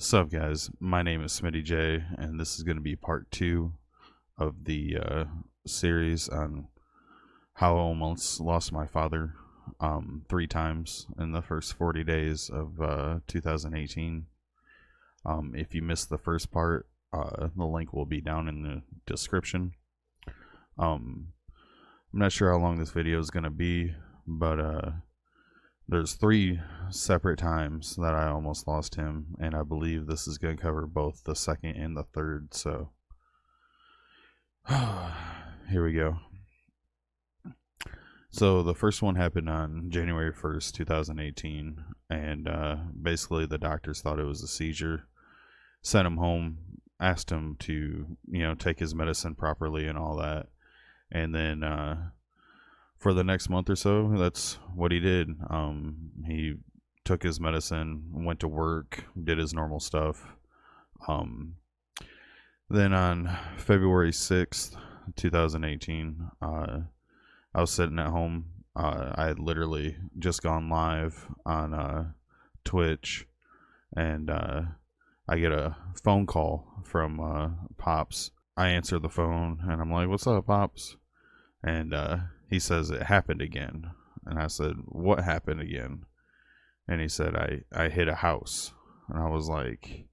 Sup guys, my name is SmittyJ and this is going to be part 2 of the series on how I almost lost my father 3 times in the first 40 days of 2018. If you missed the first part, the link will be down in the description. I'm not sure how long this video is going to be, but there's 3 separate times that I almost lost him, and I believe this is going to cover both the second and the third, so here we go. So the first one happened on January 1st, 2018, and basically the doctors thought it was a seizure, sent him home, asked him to, take his medicine properly and all that, and then for the next month or so, that's what he did. He took his medicine, went to work, did his normal stuff. Then on February 6th, 2018, I was sitting at home. I had literally just gone live on Twitch, and I get a phone call from Pops. I answer the phone, and I'm like, "What's up, Pops?" And he says it happened again. And I said, "What happened again?" And he said, I hit a house. And I was like,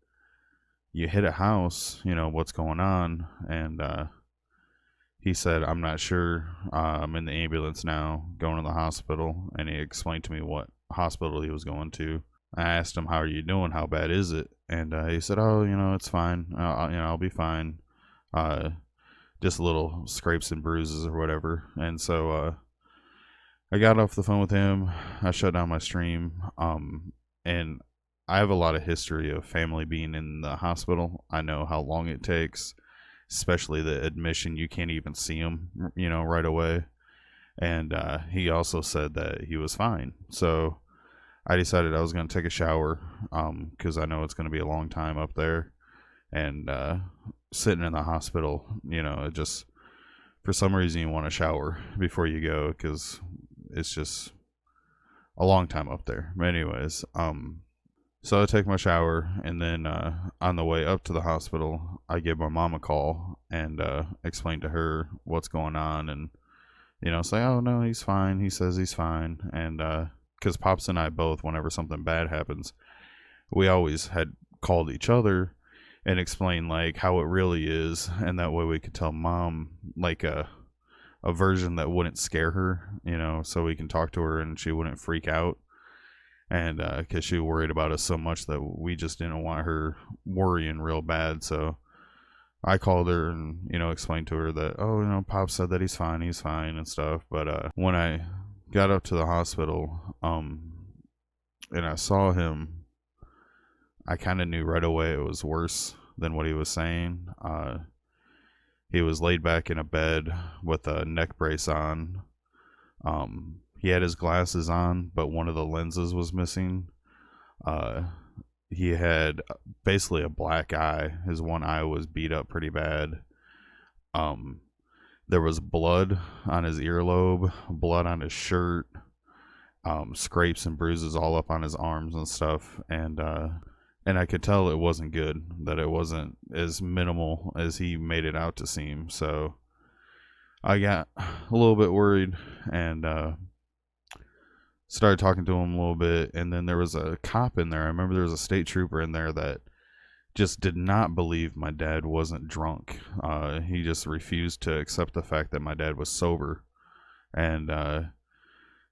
"You hit a house? What's going on?" And he said, "I'm not sure. I'm in the ambulance now, going to the hospital." And he explained to me what hospital he was going to. I asked him, "How are you doing? How bad is it?" And he said, "Oh, it's fine. I'll be fine. Just little scrapes and bruises or whatever." And so I got off the phone with him. I shut down my stream. And I have a lot of history of family being in the hospital. I know how long it takes, especially the admission. You can't even see him, right away. And he also said that he was fine. So I decided I was going to take a shower because I know it's going to be a long time up there. And sitting in the hospital, it just, for some reason you want to shower before you go because it's just a long time up there. But anyways, so I take my shower, and then on the way up to the hospital, I give my mom a call and explain to her what's going on, and say, "Oh no, he's fine. He says he's fine." And because Pops and I both, whenever something bad happens, we always had called each other and explain like how it really is, and that way we could tell Mom like a version that wouldn't scare her, so we can talk to her and she wouldn't freak out. And because she worried about us so much that we just didn't want her worrying real bad. So I called her and explained to her that, "Oh, Pop said that he's fine and stuff." But when I got up to the hospital and I saw him, I kind of knew right away it was worse than what he was saying. He was laid back in a bed with a neck brace on. He had his glasses on, but one of the lenses was missing. He had basically a black eye. His one eye was beat up pretty bad. There was blood on his earlobe, blood on his shirt, scrapes and bruises all up on his arms and stuff. And I could tell it wasn't good, that it wasn't as minimal as he made it out to seem. So I got a little bit worried and started talking to him a little bit. And then there was a cop in there. I remember there was a state trooper in there that just did not believe my dad wasn't drunk. He just refused to accept the fact that my dad was sober. And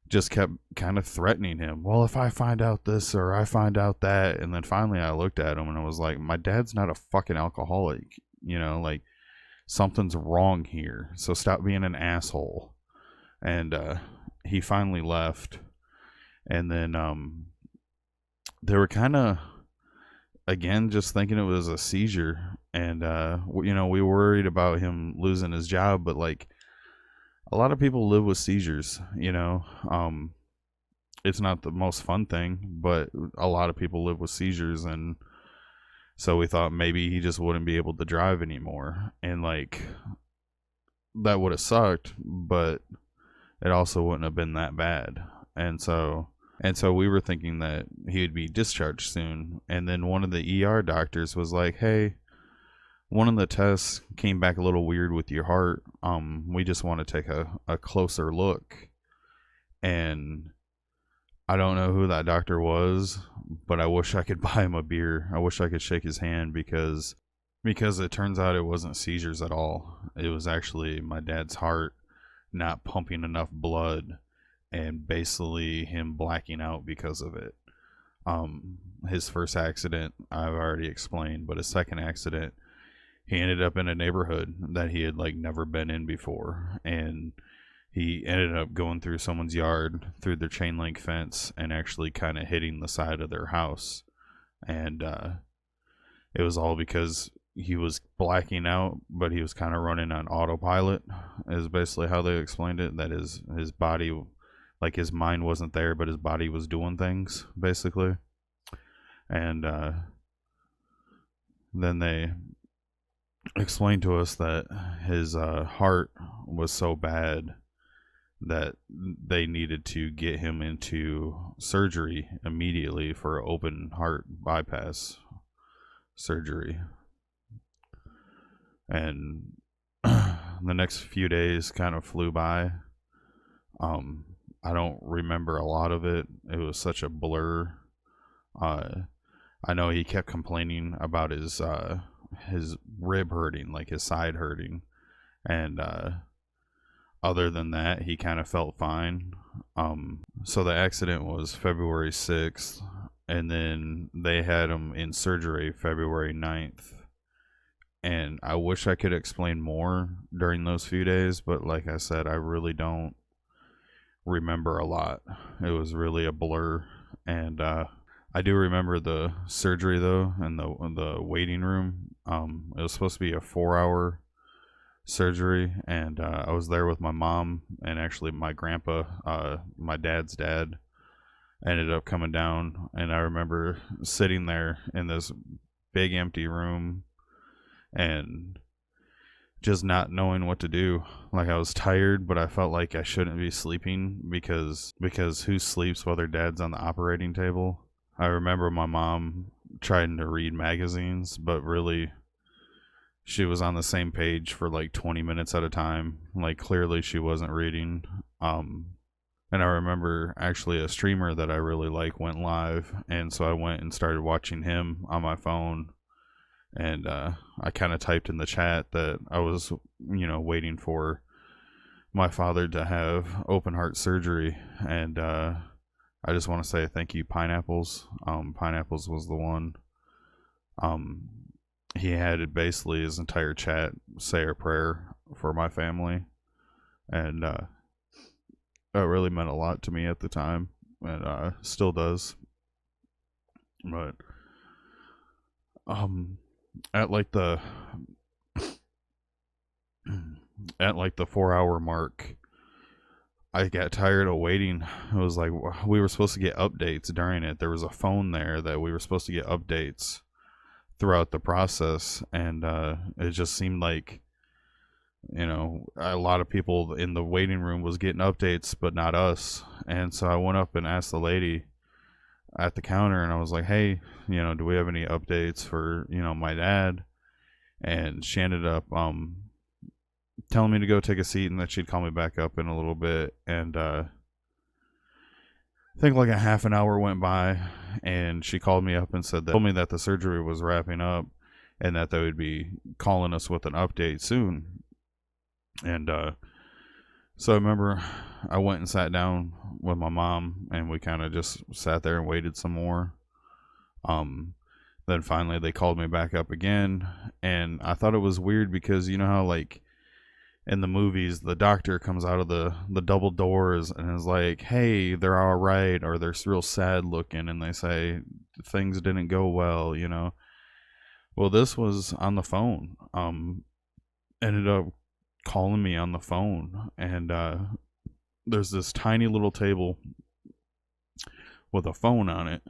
just kept kind of threatening him. "Well, if I find out this or I find out that." And then finally I looked at him and I was like, "My dad's not a fucking alcoholic. Like something's wrong here. So stop being an asshole." And he finally left. And then they were kind of, again, just thinking it was a seizure. And, we worried about him losing his job, but like, a lot of people live with seizures, it's not the most fun thing, but a lot of people live with seizures. And so we thought maybe he just wouldn't be able to drive anymore. And like, that would have sucked, but it also wouldn't have been that bad. And so And so we were thinking that he would be discharged soon. And then one of the ER doctors was like, hey, one of the tests came back a little weird with your heart. We just want to take a closer look. And I don't know who that doctor was, but I wish I could buy him a beer. I wish I could shake his hand because it turns out it wasn't seizures at all. It was actually my dad's heart not pumping enough blood and basically him blacking out because of it. His first accident I've already explained, but his second accident, he ended up in a neighborhood that he had like never been in before, and he ended up going through someone's yard through their chain link fence and actually kind of hitting the side of their house. And it was all because he was blacking out, but he was kind of running on autopilot, is basically how they explained it. That is, his body, like his mind wasn't there, but his body was doing things, basically. And then they explained to us that his heart was so bad that they needed to get him into surgery immediately for open heart bypass surgery. And the next few days kind of flew by. I don't remember a lot of it. It was such a blur. I know he kept complaining about his rib hurting, like his side hurting, and other than that, he kind of felt fine. So the accident was February 6th, and then they had him in surgery February 9th. And I wish I could explain more during those few days, but like I said, I really don't remember a lot. It was really a blur. And I do remember the surgery though, and the waiting room. It was supposed to be a 4-hour surgery, and I was there with my mom, and actually my grandpa, my dad's dad, ended up coming down. And I remember sitting there in this big empty room and just not knowing what to do. Like, I was tired, but I felt like I shouldn't be sleeping because who sleeps while their dad's on the operating table? I remember my mom trying to read magazines, but really she was on the same page for like 20 minutes at a time. Like, clearly she wasn't reading. And I remember actually a streamer that I really like went live, and so I went and started watching him on my phone. And I kind of typed in the chat that I was, waiting for my father to have open heart surgery. And I just want to say thank you, Pineapples. Pineapples was the one. He had basically his entire chat say a prayer for my family. And that really meant a lot to me at the time, and still does. But at like the 4-hour mark, I got tired of waiting. It was like we were supposed to get updates during it. There was a phone there that we were supposed to get updates throughout the process, and it just seemed like a lot of people in the waiting room was getting updates, but not us. And so I went up and asked the lady at the counter, and I was like, hey, do we have any updates for my dad? And she ended up telling me to go take a seat and that she'd call me back up in a little bit. And I think like a half an hour went by, and she called me up and told me that the surgery was wrapping up and that they would be calling us with an update soon. And so I remember I went and sat down with my mom, and we kind of just sat there and waited some more. Then finally they called me back up again, and I thought it was weird because you know how like in the movies the doctor comes out of the double doors and is like, hey, they're all right, or they're real sad looking, and they say things didn't go well, Well, this was on the phone. Ended up calling me on the phone, and there's this tiny little table with a phone on it,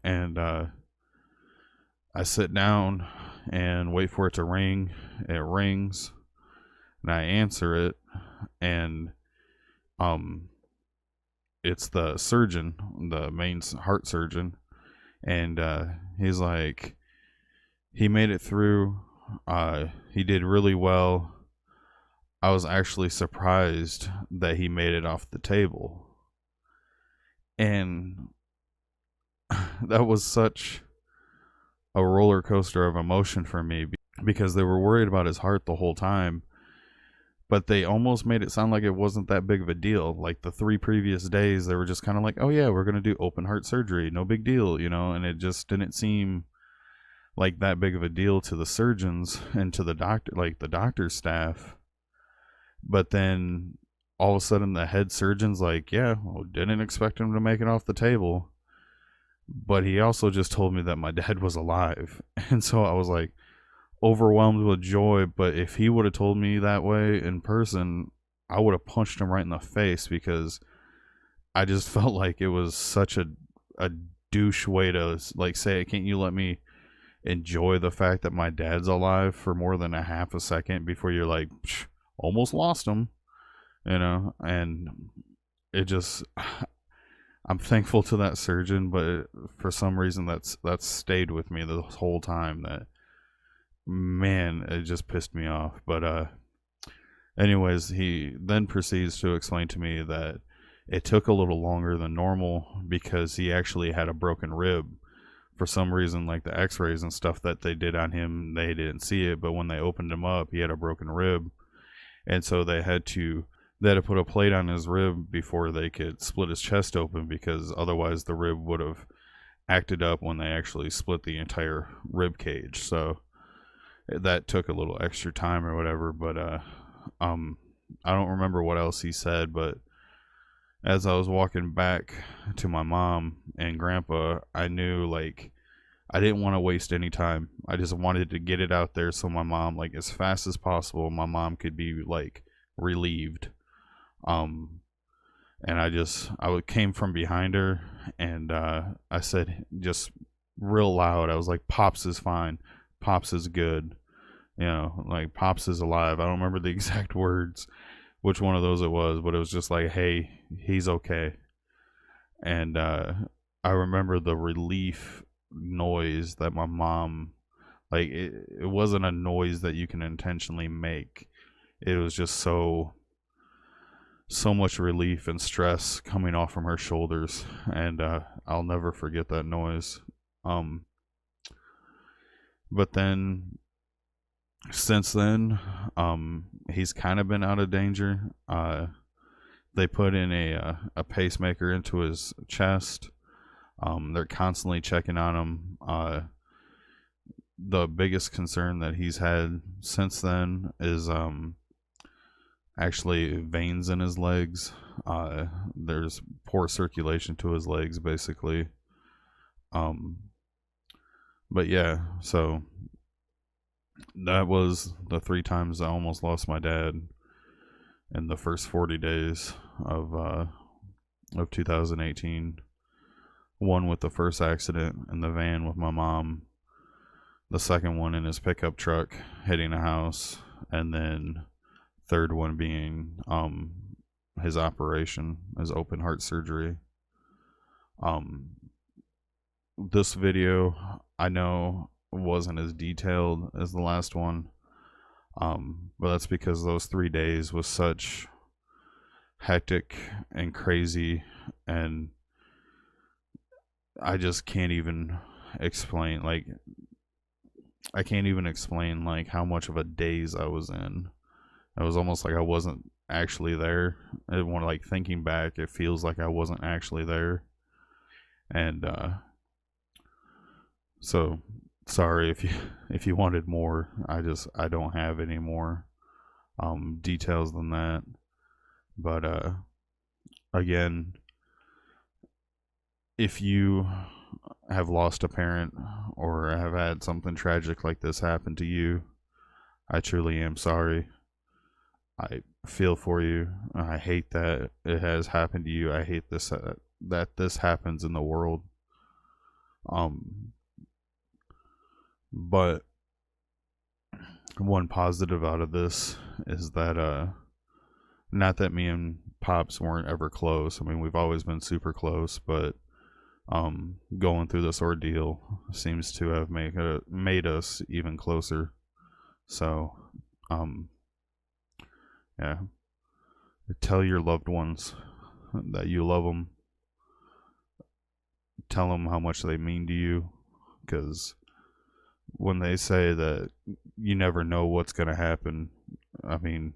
and I sit down and wait for it to ring. It rings, and I answer it, and it's the surgeon, the main heart surgeon, and he's like, he made it through. He did really well. I was actually surprised that he made it off the table. And that was such a roller coaster of emotion for me because they were worried about his heart the whole time, but they almost made it sound like it wasn't that big of a deal. Like the 3 previous days, they were just kind of like, oh yeah, we're going to do open heart surgery. No big deal, you know, and it just didn't seem like that big of a deal to the surgeons and to the doctor, like the doctor's staff. But then all of a sudden the head surgeon's like, yeah, well, didn't expect him to make it off the table. But he also just told me that my dad was alive. And so I was like overwhelmed with joy. But if he would have told me that way in person, I would have punched him right in the face, because I just felt like it was such a douche way to like say, can't you let me enjoy the fact that my dad's alive for more than a half a second before you're like, almost lost him, you know? And it just, I'm thankful to that surgeon, but for some reason that's stayed with me the whole time. That, man, it just pissed me off. But anyways, he then proceeds to explain to me that it took a little longer than normal because he actually had a broken rib. For some reason, like the x-rays and stuff that they did on him, they didn't see it, but when they opened him up, he had a broken rib. And so they had to put a plate on his rib before they could split his chest open, because otherwise the rib would have acted up when they actually split the entire rib cage. So that took a little extra time or whatever. But I don't remember what else he said, but as I was walking back to my mom and grandpa, I knew, like, I didn't want to waste any time. I just wanted to get it out there so my mom, like, as fast as possible, my mom could be, like, relieved. And I came from behind her, and I said, just real loud, I was like, Pops is fine. Pops is good. You know, like, Pops is alive. I don't remember the exact words, which one of those it was, but it was just like, hey, he's okay. And I remember the relief noise that my mom, like, it wasn't a noise that you can intentionally make. It was just so much relief and stress coming off from her shoulders, and I'll never forget that noise. But then since then, he's kind of been out of danger. They put in a pacemaker into his chest. They're constantly checking on him. The biggest concern that he's had since then is actually veins in his legs. There's poor circulation to his legs, basically. But yeah, so that was the 3 times I almost lost my dad in the first 40 days of 2018. One with the first accident in the van with my mom, the second one in his pickup truck hitting a house, and then third one being his operation, his open heart surgery. This video, I know, wasn't as detailed as the last one, but that's because those 3 days was such hectic and crazy, and I just can't even explain, like, I can't even explain, like, how much of a daze I was in. It was almost like I wasn't actually there. When, like, thinking back, it feels like I wasn't actually there. And so sorry if you wanted more. I don't have any more details than that. But again, if you have lost a parent or have had something tragic like this happen to you, I truly am sorry. I feel for you. I hate that it has happened to you. I hate this that this happens in the world. But one positive out of this is that not that me and Pops weren't ever close. I mean, we've always been super close, but going through this ordeal seems to have made us even closer. So, um, yeah, tell your loved ones that you love them. Tell them how much they mean to you, because when they say that you never know what's going to happen, I mean,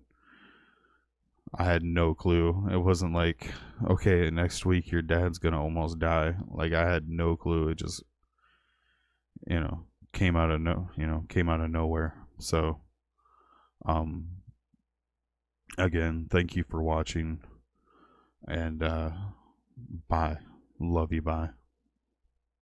I had no clue. It wasn't like, okay, next week your dad's going to almost die. Like, I had no clue. It just, you know, came out of nowhere. So, um, again, thank you for watching, and bye. Love you, bye.